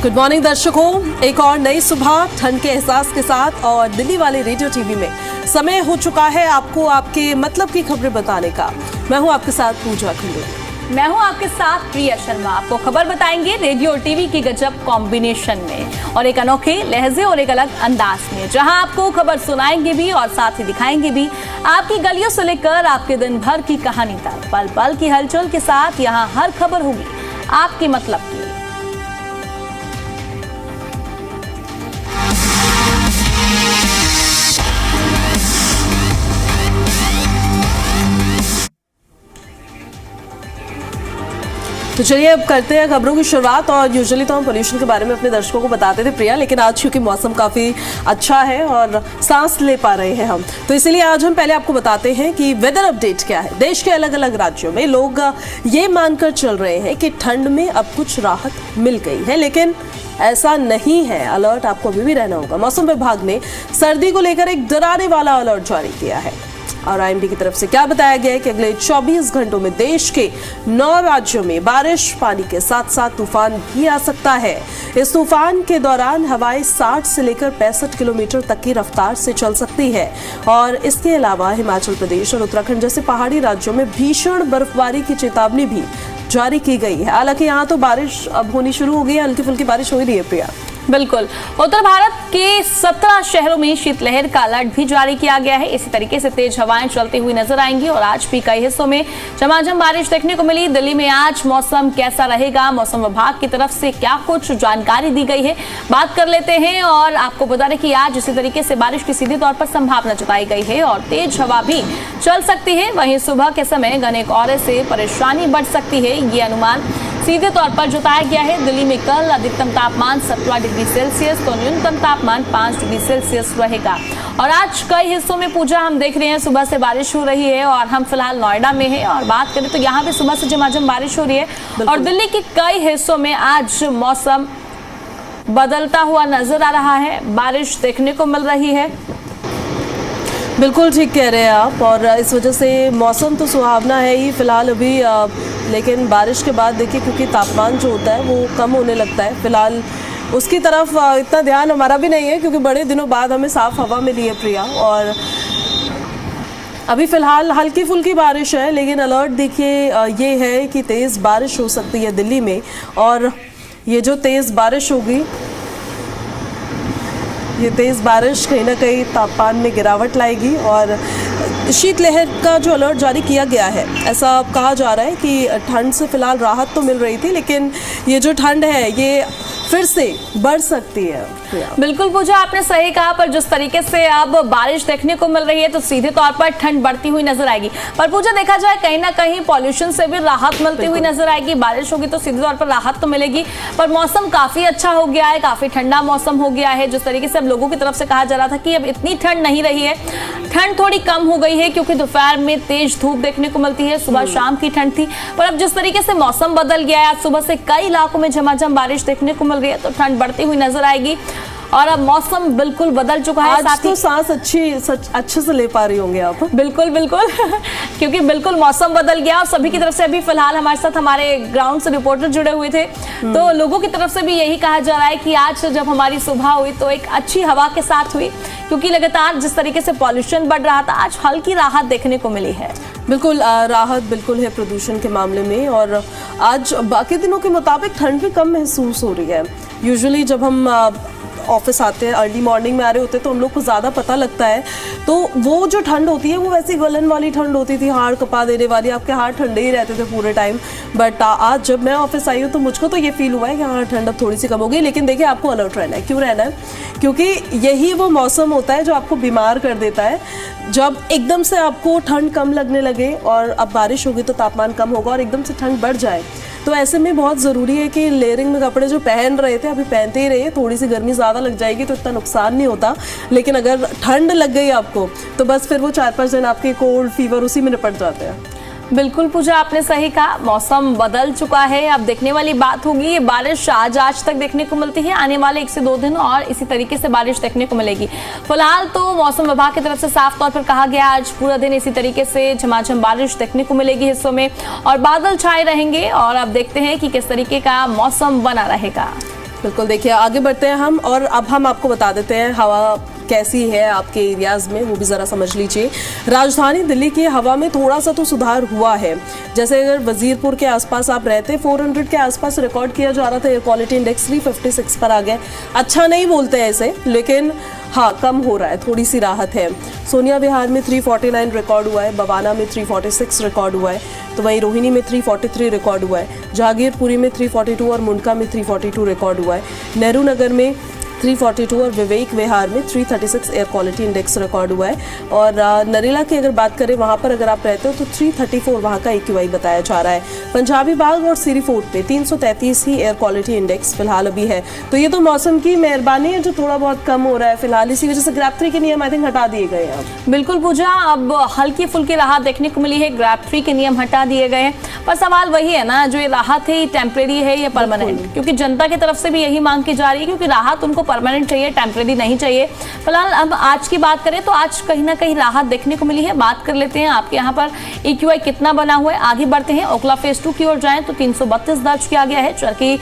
Good morning दर्शकों, एक और नई सुबह ठंड के एहसास के साथ और दिल्ली वाले रेडियो टीवी में समय हो चुका है आपको आपके मतलब की खबरें बताने का। मैं हूं आपके साथ पूजा खंडू। मैं हूं आपके साथ प्रिया शर्मा। आपको खबर बताएंगे रेडियो और टीवी की गजब कॉम्बिनेशन में और एक अनोखे लहजे और एक अलग अंदाज में, जहां आपको खबर सुनाएंगे भी और साथ ही दिखाएंगे भी आपकी गलियों से लेकर आपके दिन भर की कहानी तक। पल पल की हलचल के साथ यहां हर खबर होगी आपके मतलब की। तो चलिए अब करते हैं खबरों की शुरुआत। और यूजुअली तो हम पोल्यूशन के बारे में अपने दर्शकों को बताते थे प्रिया, लेकिन आज क्योंकि मौसम काफ़ी अच्छा है और सांस ले पा रहे हैं हम, तो इसीलिए आज हम पहले आपको बताते हैं कि वेदर अपडेट क्या है। देश के अलग अलग राज्यों में लोग ये मानकर चल रहे हैं कि ठंड में अब कुछ राहत मिल गई है, लेकिन ऐसा नहीं है। अलर्ट आपको अभी भी रहना होगा। मौसम विभाग ने सर्दी को लेकर एक डराने वाला अलर्ट जारी किया है और आईएमडी की तरफ से क्या बताया गया है कि अगले 24 घंटों में देश के 9 राज्यों में बारिश, पानी के साथ साथ तूफान भी आ सकता है। इस तूफान के दौरान हवाएं 60 से लेकर 65 किलोमीटर तक की रफ्तार से चल सकती है और इसके अलावा हिमाचल प्रदेश और उत्तराखंड जैसे पहाड़ी राज्यों में भीषण बर्फबारी की चेतावनी भी जारी की गई है। हालांकि यहाँ तो बारिश अब होनी शुरू हो गई है, हल्की फुल्की बारिश हो ही रही है प्रिया। बिल्कुल, उत्तर भारत के 17 शहरों में शीतलहर का अलर्ट भी जारी किया गया है। इसी तरीके से तेज हवाएं चलती हुई नजर आएंगी और आज भी कई हिस्सों में झमाझम बारिश देखने को मिली। दिल्ली में आज मौसम कैसा रहेगा, मौसम विभाग की तरफ से क्या कुछ जानकारी दी गई है, बात कर लेते हैं। और आपको बता दें कि आज इसी तरीके से बारिश की सीधे तौर पर संभावना जताई गई है और तेज हवा भी चल सकती है। वहीं सुबह के समय घने कोहरे से परेशानी बढ़ सकती है, ये अनुमान सीधे तौर पर जताया गया है। दिल्ली में कल अधिकतम तापमान 17 डिग्री सेल्सियस तो न्यूनतम तापमान 5 डिग्री सेल्सियस रहेगा। और आज कई हिस्सों में पूजा हम देख रहे हैं सुबह से बारिश हो रही है और हम फिलहाल नोएडा में हैं और बात करें तो यहाँ भी सुबह से झमाझम बारिश हो रही है और दिल्ली के कई हिस्सों में आज मौसम बदलता हुआ नजर आ रहा है, बारिश देखने को मिल रही है। बिल्कुल ठीक कह रहे हैं आप और इस वजह से मौसम तो सुहावना है ही फिलहाल अभी, लेकिन बारिश के बाद देखिए क्योंकि तापमान जो होता है वो कम होने लगता है। फिलहाल उसकी तरफ इतना ध्यान हमारा भी नहीं है क्योंकि बड़े दिनों बाद हमें साफ हवा मिली है प्रिया। और अभी फिलहाल हल्की फुल्की बारिश है, लेकिन अलर्ट देखिए ये है कि तेज़ बारिश हो सकती है दिल्ली में और ये जो तेज़ बारिश होगी, ये तेज़ बारिश कहीं ना कहीं तापमान में गिरावट लाएगी और शीतलहर का जो अलर्ट जारी किया गया है, ऐसा कहा जा रहा है कि ठंड से फिलहाल राहत तो मिल रही थी, लेकिन ये जो ठंड है ये फिर से बढ़ सकती है। बिल्कुल पूजा, आपने सही कहा, पर जिस तरीके से अब बारिश देखने को मिल रही है तो सीधे तौर पर ठंड बढ़ती हुई नजर आएगी। पर पूजा देखा जाए कहीं ना कहीं पॉल्यूशन से भी राहत मिलती हुई नजर आएगी। बारिश होगी तो सीधे तौर पर राहत तो मिलेगी, पर मौसम काफी अच्छा हो गया है, काफी ठंडा मौसम हो गया है। जिस तरीके से अब लोगों की तरफ से कहा जा रहा था कि अब इतनी ठंड नहीं रही है, ठंड थोड़ी कम हो गई है क्योंकि दोपहर में तेज धूप देखने को मिलती है, सुबह शाम की ठंड थी। पर अब जिस तरीके से मौसम बदल गया है, आज सुबह से कई इलाकों में झमाझम बारिश देखने को मिल रही है तो ठंड बढ़ती हुई नजर आएगी और अब मौसम बिल्कुल बदल चुका है। आज तो सांस अच्छे से ले पा रही होंगे आप। बिल्कुल बिल्कुल क्योंकि बिल्कुल मौसम बदल गया और सभी की तरफ से अभी फिलहाल हमारे साथ हमारे ग्राउंड से रिपोर्टर जुड़े हुए थे, तो लोगों की तरफ से भी यही कहा जा रहा है कि आज जब हमारी सुबह हुई तो एक अच्छी हवा के साथ हुई, क्योंकि लगातार जिस तरीके से पॉल्यूशन बढ़ रहा था आज हल्की राहत देखने को मिली है। बिल्कुल राहत बिल्कुल है प्रदूषण के मामले में और आज बाकी दिनों के मुताबिक ठंड भी कम महसूस हो रही है। यूजुअली जब हम ऑफिस आते हैं, अर्ली मॉर्निंग में आ रहे होते हैं तो हम लोग को ज़्यादा पता लगता है, तो वो जो ठंड होती है वो वैसी गलन वाली ठंड होती थी, हाड़ कपा देने वाली, आपके हाथ ठंडे ही रहते थे पूरे टाइम। बट आज जब मैं ऑफिस आई हूँ तो मुझको तो ये फील हुआ है कि हाँ ठंड अब थोड़ी सी कम हो गई, लेकिन देखिए आपको अलर्ट रहना है। क्यों रहना है? क्योंकि यही वो मौसम होता है जो आपको बीमार कर देता है। जब एकदम से आपको ठंड कम लगने लगे और अब बारिश होगी तो तापमान कम होगा और एकदम से ठंड बढ़ जाए, तो ऐसे में बहुत ज़रूरी है कि लेयरिंग में कपड़े जो पहन रहे थे अभी पहनते ही रहिए। थोड़ी सी गर्मी ज़्यादा लग जाएगी तो इतना नुकसान नहीं होता, लेकिन अगर ठंड लग गई आपको तो बस फिर वो 4-5 दिन आपके कोल्ड फीवर उसी में निपट जाते हैं। बिल्कुल पूजा, आपने सही कहा, मौसम बदल चुका है। अब देखने वाली बात होगी, ये बारिश आज तक देखने को मिलती है, आने वाले 1 से 2 दिन और इसी तरीके से बारिश देखने को मिलेगी। फिलहाल तो मौसम विभाग की तरफ से साफ तौर पर कहा गया आज पूरा दिन इसी तरीके से झमाझम बारिश देखने को मिलेगी हिस्सों में और बादल छाए रहेंगे और अब देखते हैं कि किस तरीके का मौसम बना रहेगा। बिल्कुल, देखिए आगे बढ़ते हैं हम, और अब हम आपको बता देते हैं हवा कैसी है आपके एरियाज में, वो भी ज़रा समझ लीजिए। राजधानी दिल्ली की हवा में थोड़ा सा तो सुधार हुआ है। जैसे अगर वजीरपुर के आसपास आप रहते, 400 के आसपास रिकॉर्ड किया जा रहा था, एयर क्वालिटी इंडेक्स 356 पर आ गया। अच्छा नहीं बोलते हैं इसे, लेकिन हाँ कम हो रहा है, थोड़ी सी राहत है। सोनिया विहार में 349 रिकॉर्ड हुआ है, बवाना में 346 रिकॉर्ड हुआ है, तो वहीं रोहिणी में 343 रिकॉर्ड हुआ है, जहांगीरपुरी में 342 और मुंडका में 342 रिकॉर्ड हुआ है, नेहरू नगर में 342 और विवेक विहार में 336 एयर क्वालिटी इंडेक्स रिकॉर्ड हुआ है। और नरेला की अगर बात करें, वहाँ पर अगर आप रहते हो तो 334 वहाँ का AQI बताया जा रहा है। पंजाबी बाग और सीरी फोर्ट पे 333 ही एयर क्वालिटी इंडेक्स फिलहाल अभी है। तो ये तो मौसम की मेहरबानी है जो थोड़ा बहुत कम हो रहा है फिलहाल, इसी वजह से ग्रैप 3 के नियम आई थिंक हटा दिए गए हैं अब। बिल्कुल पूजा, अब हल्की फुल्की राहत देखने को मिली है, ग्रैप 3 के नियम हटा दिए गए हैं। पर सवाल वही है ना, जो ये राहत है ये टेम्परेरी है या परमानेंट? क्योंकि जनता की तरफ से भी यही मांग की जा रही है, क्योंकि राहत उनको परमानेंट चाहिए, टेम्परेरी नहीं चाहिए। फिलहाल अब आज की बात करें तो आज कहीं ना कहीं राहत देखने को मिली है। बात कर लेते हैं आपके यहाँ पर AQI कितना बना हुआ है। आगे बढ़ते हैं, ओखला फेज 2 की ओर जाएं तो 332 दर्ज किया गया है, चरखी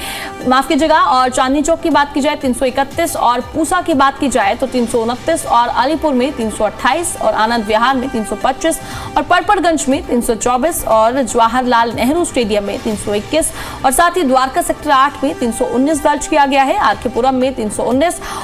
माफ कीजिएगा, और चांदनी चौक की बात की जाए 331, और पूसा की बात की जाए तो 329, और अलीपुर में 328, और आनंद विहार में 325, और परपड़गंज में 324, और जवाहरलाल नेहरू स्टेडियम में 321, और साथ ही द्वारका सेक्टर 8 में 319 दर्ज किया गया है, आरकेपुरम में 319,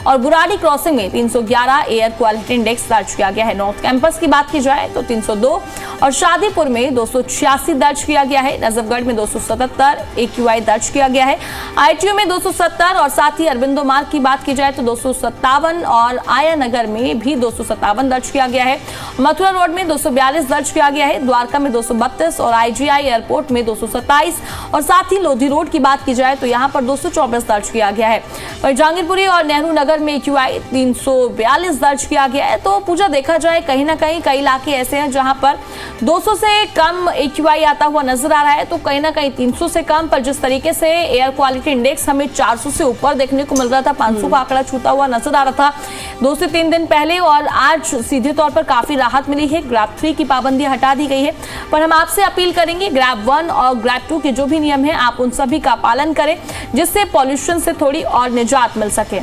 और बुराड़ी क्रॉसिंग में 311 एयर क्वालिटी इंडेक्स दर्ज किया गया है। नॉर्थ कैंपस की बात की जाए तो 302, और शादीपुर में 286 दर्ज किया गया है, नजफगढ़ में 277 AQI दर्ज किया गया है, ITO में 270, और साथ ही अरबिंदो मार्ग की बात की जाए तो 257, और आया नगर में भी 257 दर्ज किया गया है, मथुरा रोड में 242 दर्ज किया गया है, द्वारका में 232, और IGI एयरपोर्ट में 227, और साथ ही लोधी रोड की बात की जाए तो यहाँ पर 224 दर्ज किया गया है। और जहांगीरपुरी और नेहरू नगर में AQI 342 दर्ज किया गया है। तो पूजा देखा जाए कहीं ना कहीं कई इलाके ऐसे हैं जहां पर 200 से कम AQI आता हुआ नजर आ रहा है, तो कहीं ना कहीं 300 से कम। पर जिस तरीके से एयर क्वालिटी इंडेक्स हमें 400 से ऊपर देखने को मिल रहा था, 500 का आंकड़ा छूता हुआ नजर आ रहा था 2 से 3 दिन पहले, और आज सीधे तौर पर काफी राहत मिली है। ग्रैप 3 की पाबंदियां हटा दी गई है, पर हम आपसे अपील करेंगे ग्रैप 1 और ग्रैप 2 के जो भी नियम है आप उन सभी का पालन करें, जिससे पॉल्यूशन से थोड़ी और निजात मिल सके।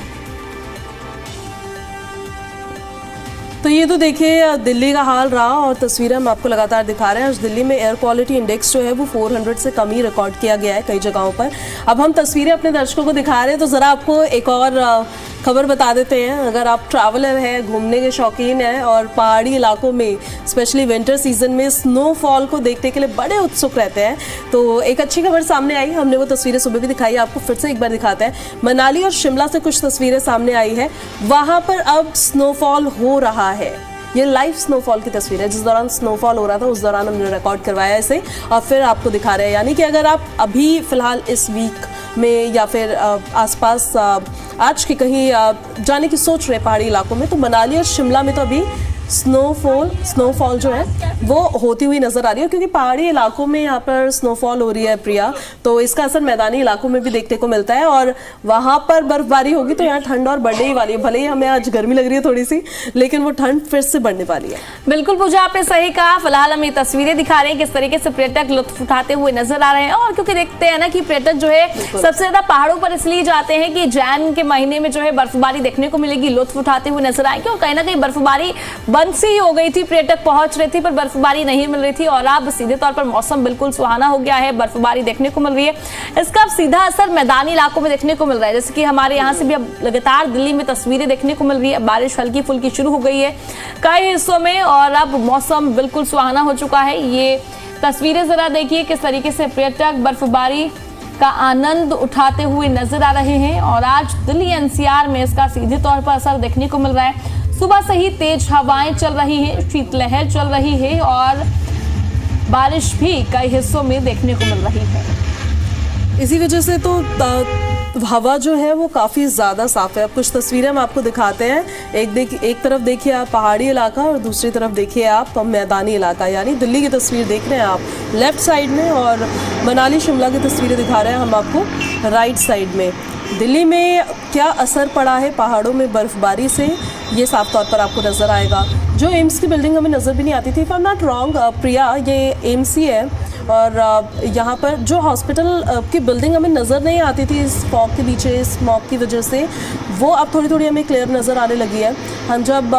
तो ये तो देखिए दिल्ली का हाल रहा, और तस्वीरें हम आपको लगातार दिखा रहे हैं। आज दिल्ली में एयर क्वालिटी इंडेक्स जो है वो 400 से कम ही रिकॉर्ड किया गया है कई जगहों पर। अब हम तस्वीरें अपने दर्शकों को दिखा रहे हैं, तो ज़रा आपको एक और खबर बता देते हैं। अगर आप ट्रैवलर हैं, घूमने के शौकीन हैं, और पहाड़ी इलाकों में स्पेशली विंटर सीजन में स्नोफॉल को देखने के लिए बड़े उत्सुक रहते हैं, तो एक अच्छी खबर सामने आई। हमने वो तस्वीरें सुबह भी दिखाई, आपको फिर से एक बार दिखाते हैं। मनाली और शिमला से कुछ तस्वीरें सामने आई है, वहाँ पर अब स्नोफॉल हो रहा है। ये लाइव स्नोफॉल की तस्वीर है, जिस दौरान स्नोफॉल हो रहा था उस दौरान हमने रिकॉर्ड करवाया इसे, और फिर आपको दिखा रहे हैं। यानी कि अगर आप अभी फिलहाल इस वीक में या फिर आसपास आज के कहीं जाने की सोच रहे पहाड़ी इलाकों में, तो मनाली और शिमला में तो अभी स्नोफॉल जो है वो होती हुई नजर आ रही है, क्योंकि पहाड़ी इलाकों में यहाँ पर स्नोफॉल हो रही है प्रिया, तो इसका असर मैदानी इलाकों में भी देखने को मिलता है, और वहां पर बर्फबारी होगी तो यहाँ ठंड और बढ़ने ही वाली है। भले ही हमें आज गर्मी लग रही है थोड़ी सी, लेकिन वो ठंड फिर से बढ़ने वाली है। बिल्कुल पूजा, आपने सही कहा। फिलहाल हम ये तस्वीरें दिखा रहे हैं किस तरीके से पर्यटक लुत्फ उठाते हुए नजर आ रहे हैं, और क्योंकि देखते हैं ना कि पर्यटक जो है सबसे ज्यादा पहाड़ों पर इसलिए जाते हैं कि जैन के महीने में जो है बर्फबारी देखने को मिलेगी, लुत्फ उठाते हुए नजर आएंगे। और कहीं ना कहीं बर्फबारी बंद सी हो गई थी, पर्यटक पहुंच रहे थे पर बर्फबारी नहीं मिल रही थी, और अब सीधे तौर पर मौसम बिल्कुल सुहाना हो गया है, बर्फबारी देखने को मिल रही है। इसका अब सीधा असर मैदानी इलाकों में देखने को मिल रहा है, जैसे कि हमारे यहाँ से भी अब लगातार दिल्ली में तस्वीरें देखने को मिल रही है। बारिश हल्की फुल्की शुरू हो गई है कई हिस्सों में, और अब मौसम बिल्कुल सुहाना हो चुका है। ये तस्वीरें जरा देखिए किस तरीके से पर्यटक बर्फबारी का आनंद उठाते हुए नजर आ रहे हैं, और आज दिल्ली NCR में इसका सीधे तौर पर असर देखने को मिल रहा है। सुबह से ही तेज हवाएं चल रही हैं, शीतलहर चल रही है, और बारिश भी कई हिस्सों में देखने को मिल रही है। इसी वजह से तो हवा जो है वो काफ़ी ज़्यादा साफ है। अब कुछ तस्वीरें हम आपको दिखाते हैं। एक तरफ देखिए आप पहाड़ी इलाका, और दूसरी तरफ देखिए आप मैदानी इलाका, यानी दिल्ली की तस्वीर देख रहे हैं आप लेफ्ट साइड में, और मनाली शिमला की तस्वीरें दिखा रहे हैं हम आपको राइट साइड में। दिल्ली में क्या असर पड़ा है पहाड़ों में बर्फबारी से, ये साफ तौर पर आपको नज़र आएगा। जो एम्स की बिल्डिंग हमें नज़र भी नहीं आती थी, if I am not wrong Priya, ये एम्स ही है, और यहाँ पर जो हॉस्पिटल की बिल्डिंग हमें नज़र नहीं आती थी इस फॉग के पीछे, इस स्मॉग की वजह से, वो अब थोड़ी थोड़ी हमें क्लियर नज़र आने लगी है। हम जब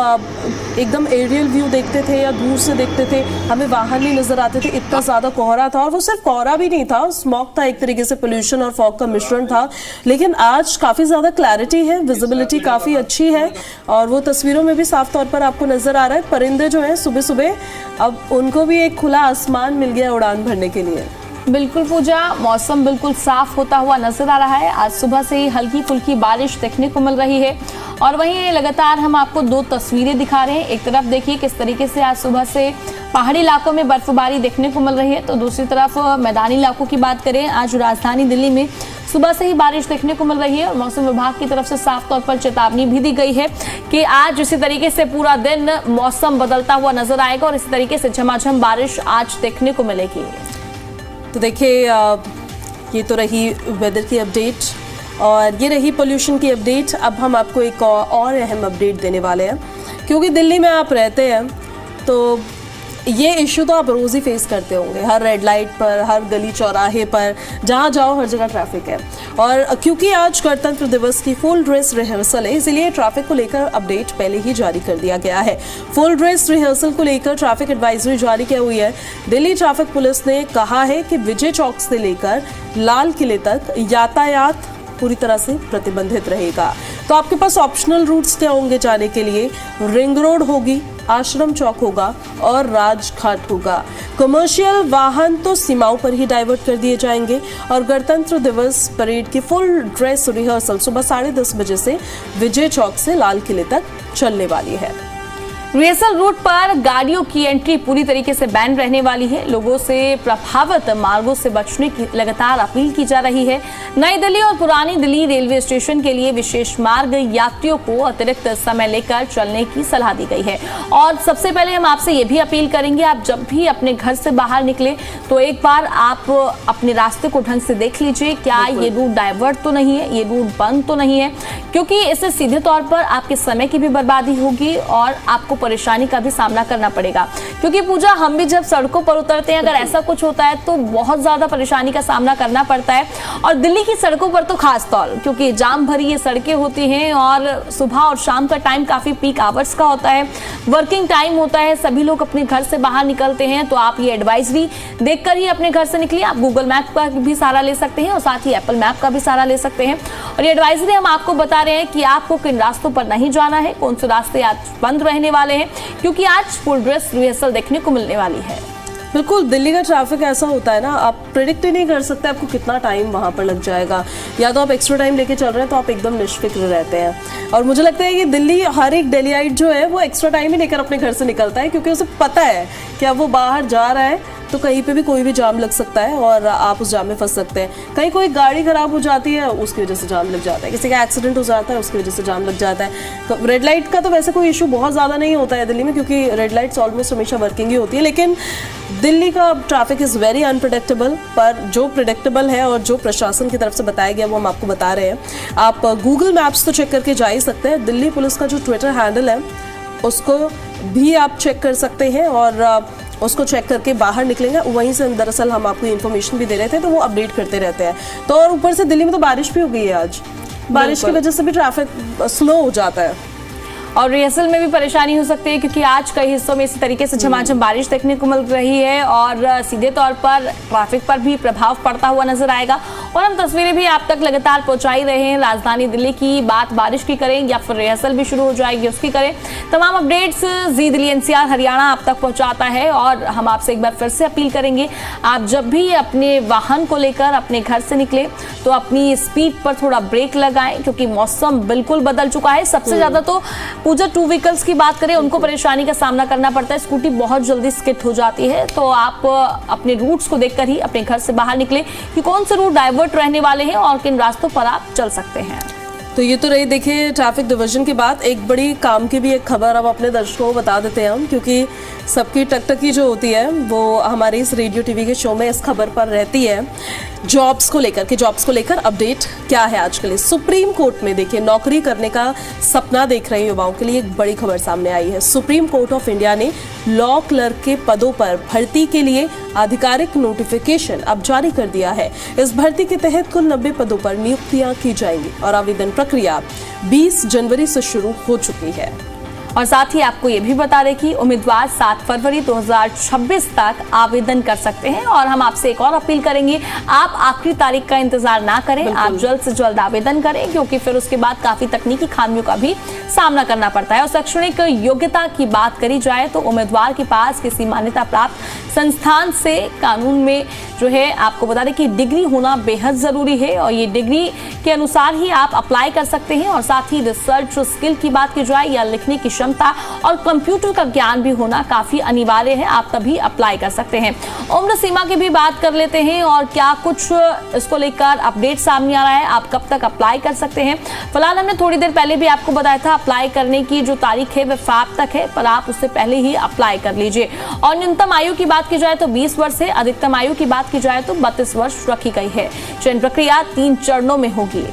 एकदम एरियल व्यू देखते थे या दूर से देखते थे, हमें वाहन नहीं नज़र आते थे, इतना ज़्यादा कोहरा था। और वो सिर्फ कोहरा भी नहीं था, स्मॉग था, एक तरीके से पोल्यूशन और फॉग का मिश्रण था। लेकिन आज काफ़ी ज़्यादा क्लैरिटी है, विजिबिलिटी काफ़ी अच्छी है और वो तस्वीरों में भी साफ तौर पर आपको नज़र आ रहा है। परिंदे जो हैं सुबह सुबह, अब उनको भी एक खुला आसमान मिल गया उड़ान भरने के लिए। बिल्कुल पूजा, मौसम बिल्कुल साफ होता हुआ नजर आ रहा है। आज सुबह से ही हल्की फुल्की बारिश देखने को मिल रही है और वहीं लगातार हम आपको दो तस्वीरें दिखा रहे हैं। एक तरफ देखिए किस तरीके से आज सुबह से पहाड़ी इलाकों में बर्फबारी देखने को मिल रही है, तो दूसरी तरफ मैदानी इलाकों की बात करें, आज राजधानी दिल्ली में सुबह से ही बारिश देखने को मिल रही है और मौसम विभाग की तरफ से साफ तौर पर चेतावनी भी दी गई है कि आज इसी तरीके से पूरा दिन मौसम बदलता हुआ नजर आएगा और इसी तरीके से झमाझम बारिश आज देखने को मिलेगी। तो देखिए, ये तो रही वेदर की अपडेट और ये रही पोल्यूशन की अपडेट। अब हम आपको एक और अहम अपडेट देने वाले हैं, क्योंकि दिल्ली में आप रहते हैं तो ये इशू तो आप रोज़ ही फेस करते होंगे। हर रेड लाइट पर, हर गली चौराहे पर, जहाँ जाओ हर जगह ट्रैफिक है। और क्योंकि आज गणतंत्र दिवस की फुल ड्रेस रिहर्सल है, इसीलिए ट्रैफिक को लेकर अपडेट पहले ही जारी कर दिया गया है। फुल ड्रेस रिहर्सल को लेकर ट्रैफिक एडवाइजरी जारी की हुई है। दिल्ली ट्रैफिक पुलिस ने कहा है कि विजय चौक से लेकर लाल किले तक यातायात पूरी तरह से प्रतिबंधित रहेगा। तो आपके पास ऑप्शनल रूट्स क्या होंगे जाने के लिए? रिंग रोड होगी, आश्रम चौक होगा और राजघाट होगा। कमर्शियल वाहन तो सीमाओं पर ही डाइवर्ट कर दिए जाएंगे और गणतंत्र दिवस परेड की फुल ड्रेस रिहर्सल सुबह 10:30 बजे से विजय चौक से लाल किले तक चलने वाली है। रिहर्सल रूट पर गाड़ियों की एंट्री पूरी तरीके से बैन रहने वाली है। लोगों से प्रभावित मार्गों से बचने की लगातार अपील की जा रही है। नई दिल्ली और पुरानी दिल्ली रेलवे स्टेशन के लिए विशेष मार्ग यात्रियों को अतिरिक्त समय लेकर चलने की सलाह दी गई है। और सबसे पहले हम आपसे ये भी अपील करेंगे, आप जब भी अपने घर से बाहर निकले तो एक बार आप अपने रास्ते को ढंग से देख लीजिए, क्या ये रूट डाइवर्ट तो नहीं है, ये रूट बंद तो नहीं है, क्योंकि इससे सीधे तौर पर आपके समय की भी बर्बादी होगी और आपको परेशानी का भी सामना करना पड़ेगा। क्योंकि पूजा, हम भी जब सड़कों पर उतरते हैं, अगर ऐसा कुछ होता है तो बहुत ज्यादा परेशानी का सामना करना पड़ता है। और दिल्ली की सड़कों पर तो खास तौर, क्योंकि जाम भरी ये सड़कें होती हैं और सुबह और शाम का टाइम काफी पीक आवर्स का होता है, वर्किंग टाइम होता है, सभी लोग अपने घर से बाहर निकलते हैं। तो आप ये एडवाइजरी देखकर ही अपने घर से निकलिए। आप गूगल मैप का भी सहारा ले सकते हैं और साथ ही एप्पल मैप का भी सहारा ले सकते हैं। और ये एडवाइजरी हम आपको बता रहे हैं कि आपको किन रास्तों पर नहीं जाना है, कौन से रास्ते आज बंद रहने वाले हैं, क्योंकि आज फुल ड्रेस रिहर्सल देखने को मिलने वाली है। बिल्कुल, दिल्ली का ट्रैफिक ऐसा होता है ना, आप प्रेडिक्ट ही नहीं कर सकते आपको कितना टाइम वहाँ पर लग जाएगा। या तो आप एक्स्ट्रा टाइम लेके चल रहे हैं तो आप एकदम निष्फिक्र रहते हैं। और मुझे लगता है कि दिल्ली, हर एक दिल्लीआइट जो है वो एक्स्ट्रा टाइम ही लेकर अपने घर से निकलता है, क्योंकि उसे पता है कि अब वो बाहर जा रहा है तो कहीं पे भी कोई भी जाम लग सकता है और आप उस जाम में फंस सकते हैं। कहीं कोई गाड़ी खराब हो जाती है, उसकी वजह से जाम लग जाता है, किसी का एक्सीडेंट हो जाता है, उसकी वजह से जाम लग जाता है। तो रेड लाइट का तो वैसे कोई इशू बहुत ज़्यादा नहीं होता है दिल्ली में, क्योंकि रेड लाइट्स ऑलमोस्ट हमेशा वर्किंग ही होती है। लेकिन दिल्ली का ट्रैफिक इज़ वेरी अनप्रेडिक्टेबल, पर जो प्रेडिक्टेबल है और जो प्रशासन की तरफ से बताया गया वो हम आपको बता रहे हैं। आप गूगल मैप्स तो चेक करके जा ही सकते हैं। दिल्ली पुलिस का जो ट्विटर हैंडल है उसको भी आप चेक कर सकते हैं और उसको चेक करके बाहर निकलेंगे। वहीं से दरअसल हम आपको इन्फॉर्मेशन भी दे रहे थे, तो वो अपडेट करते रहते हैं। तो और ऊपर से दिल्ली में तो बारिश भी हो गई है आज, बारिश की वजह से भी ट्रैफिक स्लो हो जाता है और रिहर्सल में भी परेशानी हो सकती है, क्योंकि आज कई हिस्सों में इसी तरीके से झमाझम बारिश देखने को मिल रही है और सीधे तौर पर ट्रैफिक पर भी प्रभाव पड़ता हुआ नजर आएगा। और हम तस्वीरें भी आप तक लगातार पहुंचाई रहे हैं। राजधानी दिल्ली की बात बारिश की करें या फिर रिहर्सल भी शुरू हो जाएगी उसकी करें, तमाम अपडेट्स जी दिल्ली एनसीआर हरियाणा आप तक पहुंचाता है। और हम आपसे एक बार फिर से अपील करेंगे, आप जब भी अपने वाहन को लेकर अपने घर से निकले तो अपनी स्पीड पर थोड़ा ब्रेक लगाएं, क्योंकि मौसम बिल्कुल बदल चुका है। सबसे ज्यादा तो पूजा 2 व्हीकल्स की बात करें, उनको परेशानी का सामना करना पड़ता है, स्कूटी बहुत जल्दी स्किट हो जाती है। तो आप अपने रूट्स को देखकर ही अपने घर से बाहर निकले कि कौन से रूट डाइवर्ट रहने वाले हैं और किन रास्तों पर आप चल सकते हैं। तो ये तो रही देखिए ट्रैफिक डिवीजन की बात। एक बड़ी काम की भी एक खबर अब अपने दर्शकों को बता देते हैं हम, क्योंकि सबकी टकटकी जो होती है वो हमारे इस रेडियो टीवी के शो में इस खबर पर रहती है जॉब्स को लेकर अपडेट क्या है आजकल। सुप्रीम कोर्ट में देखिए नौकरी करने का सपना देख रहे युवाओं के लिए एक बड़ी खबर सामने आई है। सुप्रीम कोर्ट ऑफ इंडिया ने लॉ क्लर्क के पदों पर भर्ती के लिए आधिकारिक नोटिफिकेशन अब जारी कर दिया है। इस भर्ती के तहत कुल 90 पदों पर नियुक्तियां की जाएंगी और आवेदन प्रक्रिया 20 जनवरी से शुरू हो चुकी है। और साथ ही आपको ये भी बता दें कि उम्मीदवार 7 फरवरी 2026 तक आवेदन कर सकते हैं। और हम आपसे एक और अपील करेंगे, आप आखिरी तारीख का इंतजार ना करें, आप जल्द से जल्द आवेदन करें, क्योंकि फिर उसके बाद काफी तकनीकी खामियों का भी सामना करना पड़ता है। और शैक्षणिक योग्यता की बात करी जाए तो उम्मीदवार के पास किसी मान्यता प्राप्त संस्थान से कानून में जो है आपको बता दें कि डिग्री होना बेहद जरूरी है और ये डिग्री के अनुसार ही आप अप्लाई कर सकते हैं। और साथ ही रिसर्च स्किल की बात की जाए या लिखने की क्षमता और कंप्यूटर का ज्ञान भी होना काफी अनिवार्य है, आप तभी अप्लाई कर सकते हैं। उम्र सीमा की भी बात कर लेते हैं और क्या कुछ इसको लेकर अपडेट सामने आ रहा है, आप कब तक अप्लाई कर सकते हैं। फिलहाल हमने थोड़ी देर पहले भी आपको बताया था अप्लाई करने की जो तारीख है वह 5 तक है, पर आप उससे पहले ही अप्लाई कर लीजिए। और न्यूनतम आयु की बात की जाए तो 20 वर्ष है, अधिकतम आयु की बात की जाए तो 32 वर्ष रखी गई है। चयन प्रक्रिया 3 चरणों में होगी।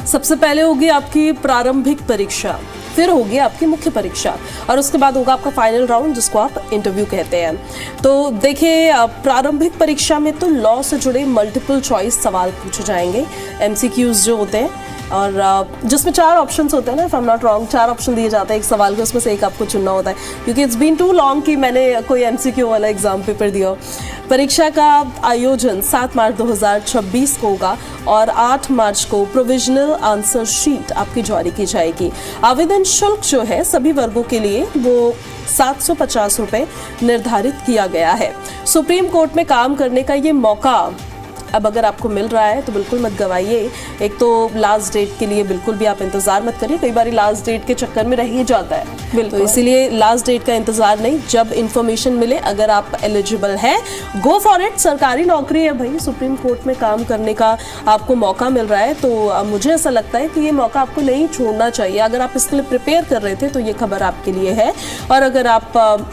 सबसे पहले होगी आपकी प्रारंभिक परीक्षा, फिर होगी आपकी मुख्य परीक्षा और उसके बाद होगा आपका फाइनल राउंड जिसको आप इंटरव्यू कहते हैं। तो देखिए प्रारंभिक परीक्षा में तो लॉ से जुड़े मल्टीपल चॉइस सवाल पूछे जाएंगे, MCQs जो होते हैं, और जिसमें 4 ऑप्शंस होते हैं ना, if I am not wrong, 4 option दिए जाते हैं एक सवाल के, उसमें से एक आपको चुनना होता है, क्योंकि इट्स बीन टू लॉन्ग कि मैंने कोई MCQ वाला एग्जाम पेपर दिया हो। परीक्षा का आयोजन 7 मार्च 2026 को होगा और 8 मार्च को प्रोविजनल आंसर शीट आपकी जारी की जाएगी। आवेदन शुल्क जो है सभी वर्गों के लिए वो 750 रुपये निर्धारित किया गया है। सुप्रीम कोर्ट में काम करने का ये मौका अब अगर आपको मिल रहा है तो बिल्कुल मत गवाइए। एक तो लास्ट डेट के लिए बिल्कुल भी आप इंतजार मत करिए, कई बार लास्ट डेट के चक्कर में रह ही जाता है, बिल्कुल। तो इसीलिए लास्ट डेट का इंतजार नहीं, जब इंफॉर्मेशन मिले अगर आप एलिजिबल हैं गो फॉर इट। सरकारी नौकरी है भाई, सुप्रीम कोर्ट में काम करने का आपको मौका मिल रहा है, तो मुझे ऐसा लगता है कि ये मौका आपको नहीं छोड़ना चाहिए। अगर आप इसके लिए प्रिपेयर कर रहे थे तो ये खबर आपके लिए है। और अगर आप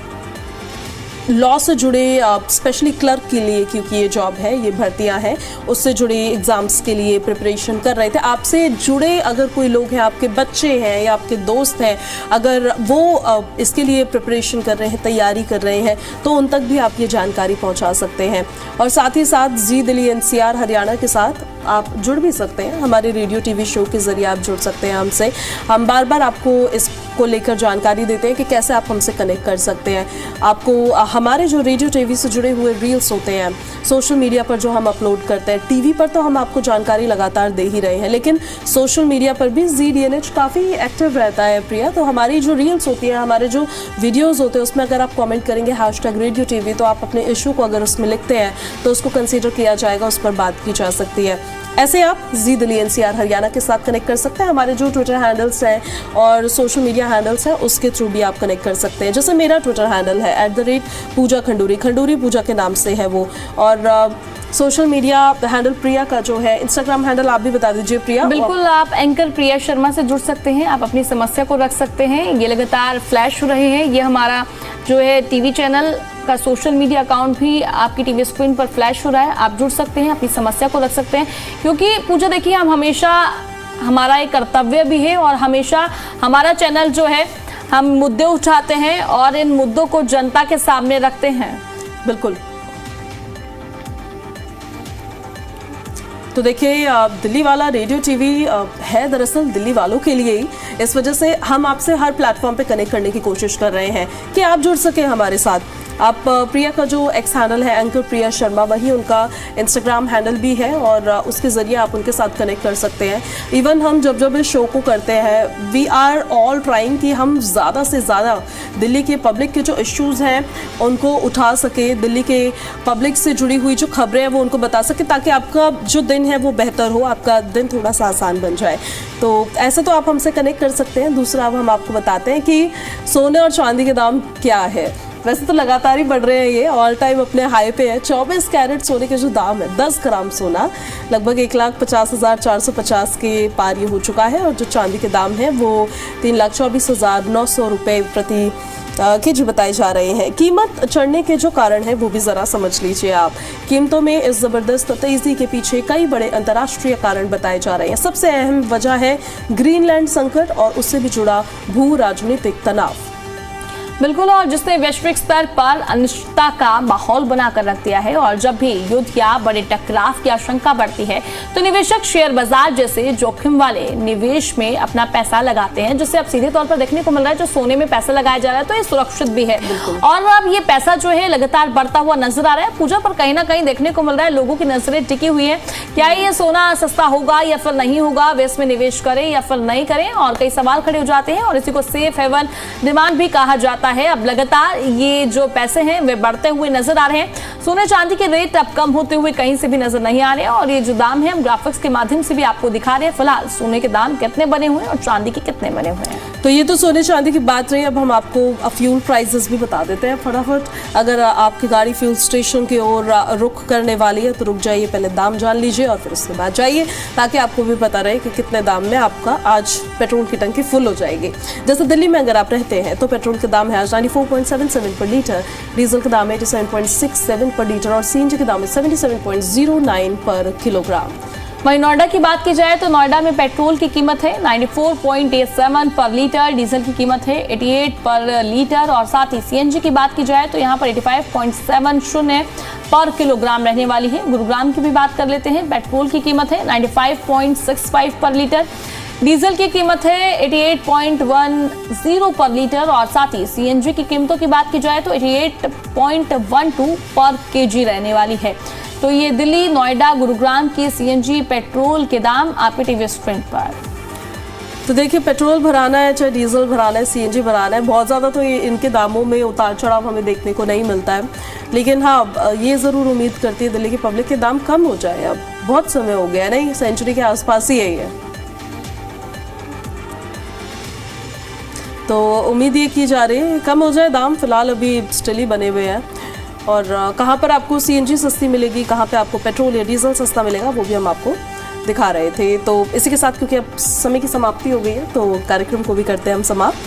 लॉ से जुड़े स्पेशली क्लर्क के लिए, क्योंकि ये जॉब है, ये भर्तियां हैं, उससे जुड़े एग्जाम्स के लिए प्रिपरेशन कर रहे थे, आपसे जुड़े अगर कोई लोग हैं, आपके बच्चे हैं या आपके दोस्त हैं, अगर वो इसके लिए प्रिपरेशन कर रहे हैं, तैयारी कर रहे हैं, तो उन तक भी आप ये जानकारी पहुंचा सकते हैं। और साथ ही साथ जी दिल्ली NCR हरियाणा के साथ आप जुड़ भी सकते हैं, हमारे रेडियो टीवी शो के जरिए आप जुड़ सकते हैं हमसे। हम बार बार आपको इसको लेकर जानकारी देते हैं कि कैसे आप हमसे कनेक्ट कर सकते हैं। आपको हमारे जो रेडियो टीवी से जुड़े हुए रील्स होते हैं, सोशल मीडिया पर जो हम अपलोड करते हैं, टीवी पर तो हम आपको जानकारी लगातार दे ही रहे हैं, लेकिन सोशल मीडिया पर भी ZDNH काफ़ी एक्टिव रहता है प्रिया। तो हमारी जो रील्स होती है, हमारे जो वीडियोज़ होते हैं, उसमें अगर आप कॉमेंट करेंगे #RadioTV, तो आप अपने इशू को अगर उसमें लिखते हैं तो उसको कंसीडर किया जाएगा, उस पर बात की जा सकती है। ऐसे आप जी दिल्ली NCR हरियाणा के साथ कनेक्ट कर सकते हैं। हमारे जो ट्विटर हैंडल्स हैं और सोशल मीडिया हैंडल्स हैं उसके थ्रू भी आप कनेक्ट कर सकते हैं। जैसे मेरा ट्विटर हैंडल है @पूजा खंडूरी, खंडूरी पूजा के नाम से है वो। और सोशल मीडिया हैंडल प्रिया का जो है, इंस्टाग्राम हैंडल आप भी बता दीजिए प्रिया। बिल्कुल, आप एंकर प्रिया शर्मा से जुड़ सकते हैं, आप अपनी समस्या को रख सकते हैं। ये लगातार फ्लैश हो रहे हैं, ये हमारा जो है टीवी चैनल का सोशल मीडिया अकाउंट भी आपकी टीवी स्क्रीन पर फ्लैश हो रहा है, आप जुड़ सकते हैं, अपनी समस्या को रख सकते हैं। क्योंकि पूजा देखिए, हम हमेशा, हमारा एक कर्तव्य भी है और हमेशा हमारा चैनल जो है हम मुद्दे उठाते हैं और इन मुद्दों को जनता के सामने रखते हैं। बिल्कुल। तो देखिए दिल्ली वाला रेडियो टीवी है दरअसल दिल्ली वालों के लिए ही, इस वजह से हम आपसे हर प्लेटफॉर्म पे कनेक्ट करने की कोशिश कर रहे हैं कि आप जुड़ सके हमारे साथ। आप प्रिया का जो एक्स हैंडल है एंकर प्रिया शर्मा, वही उनका इंस्टाग्राम हैंडल भी है और उसके ज़रिए आप उनके साथ कनेक्ट कर सकते हैं। इवन हम जब जब इस शो को करते हैं, वी आर ऑल ट्राइंग कि हम ज़्यादा से ज़्यादा दिल्ली के पब्लिक के जो इश्यूज़ हैं उनको उठा सके, दिल्ली के पब्लिक से जुड़ी हुई जो खबरें हैं वो उनको बता सके, ताकि आपका जो दिन है वो बेहतर हो, आपका दिन थोड़ा सा आसान बन जाए। तो ऐसे तो आप हमसे कनेक्ट कर सकते हैं। दूसरा, अब हम आपको बताते हैं कि सोने और चांदी के दाम क्या है। वैसे तो लगातार ही बढ़ रहे हैं, ये ऑल टाइम अपने हाई पे है। 24 कैरेट सोने के जो दाम है, 10 ग्राम सोना लगभग 1,50,450 के पार ये हो चुका है। और जो चांदी के दाम है वो 3,24,900 रुपये प्रति केजी बताए जा रहे हैं। कीमत चढ़ने के जो कारण है वो भी जरा समझ लीजिए आप। कीमतों में इस जबरदस्त तेजी के पीछे कई बड़े अंतर्राष्ट्रीय कारण बताए जा रहे हैं। सबसे अहम वजह है ग्रीनलैंड संकट और उससे भी जुड़ा भू राजनीतिक तनाव। बिल्कुल, और जिसने वैश्विक स्तर पर अनिश्चितता का माहौल बनाकर रख दिया है। और जब भी युद्ध या बड़े टकराव की आशंका बढ़ती है तो निवेशक शेयर बाजार जैसे जोखिम वाले निवेश में अपना पैसा लगाते हैं, जिससे अब सीधे तौर पर देखने को मिल रहा है जो सोने में पैसा लगाया जा रहा है तो ये सुरक्षित भी है। और अब ये पैसा जो है लगातार बढ़ता हुआ नजर आ रहा है। पूजा पर कहीं ना कहीं देखने को मिल रहा है लोगों की नजरें टिकी हुई है, क्या ये सोना सस्ता होगा या फिर नहीं होगा, वे इसमें निवेश करें या फिर नहीं करें। और कई सवाल खड़े हो जाते हैं और इसी को सेफ हेवन डिमांड भी कहा जाता है। अब लगातार ये जो पैसे हैं वे बढ़ते हुए नजर आ रहे हैं। सोने चांदी के रेट अब कम होते हुए कहीं से भी नजर नहीं आ रहे हैं। और ये जो दाम है हम ग्राफिक्स के माध्यम से भी आपको दिखा रहे हैं। फिलहाल सोने के दाम कितने बने हुए हैं और चांदी के कितने बने हुए हैं। तो ये तो सोने चांदी की बात रही। अब हम आपको फ्यूल प्राइसेस भी बता देते हैं फटाफट। अगर आपकी गाड़ी फ्यूल स्टेशन की ओर रुख करने वाली है तो रुक जाइए, पहले दाम जान लीजिए और फिर उसके बाद जाइए, ताकि आपको भी पता रहे कि कितने दाम में आपका आज पेट्रोल की टंकी फुल हो जाएगी। जैसे दिल्ली में अगर आप रहते हैं तो पेट्रोल के दाम है आज 94.77 पर लीटर, डीजल का दाम है 87.67 पर लीटर और सीएनजी के दाम है 77.09 पर किलोग्राम। वहीं नोएडा की बात की जाए तो नोएडा में पेट्रोल की कीमत है 94.87 पर लीटर, डीजल की कीमत है 88 पर लीटर और साथ ही सीएनजी की बात की जाए तो यहाँ पर 85.70 पर किलोग्राम रहने वाली है। गुरुग्राम की भी बात कर लेते हैं। पेट्रोल की कीमत है 95.65 पर लीटर, डीजल की कीमत है 88.10 पर लीटर और साथ ही सीएनजी की कीमतों की बात की जाए तो 88.12 पर केजी रहने वाली है। तो ये दिल्ली, नोएडा, गुरुग्राम की सीएनजी पेट्रोल के दाम आपके टीवी स्क्रीन पर। तो देखिए, पेट्रोल भराना है चाहे डीजल भराना है, सीएनजी भराना है, बहुत ज़्यादा तो ये इनके दामों में उतार चढ़ाव हमें देखने को नहीं मिलता है। लेकिन हाँ, ये ज़रूर उम्मीद करती है दिल्ली की पब्लिक के दाम कम हो जाए। अब बहुत समय हो गया है, नहीं, सेंचुरी के आसपास ही है ये। तो उम्मीद ये की जा रही है कम हो जाए दाम। फिलहाल अभी स्टिल ही बने हुए हैं। और कहाँ पर आपको सीएनजी सस्ती मिलेगी, कहाँ पे आपको पेट्रोल या डीजल सस्ता मिलेगा, वो भी हम आपको दिखा रहे थे। तो इसी के साथ, क्योंकि अब समय की समाप्ति हो गई है, तो कार्यक्रम को भी करते हैं हम समाप्त।